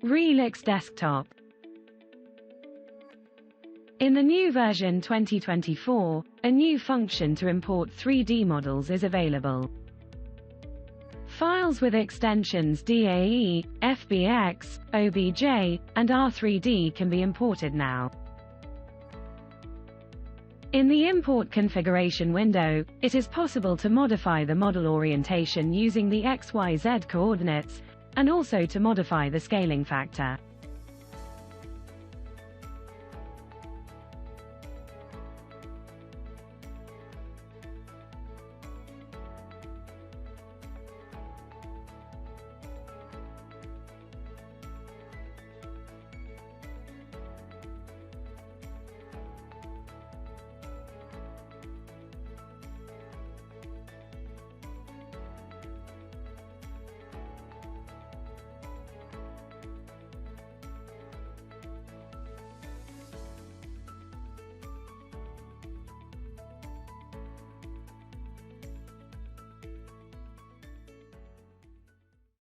ReluxDesktop. In the new version 2024, a new function to import 3D models is available. Files with extensions DAE, FBX, OBJ, and R3D can be imported now. In the Import configuration window, it is possible to modify the model orientation using the XYZ coordinates, and also to modify the scaling factor.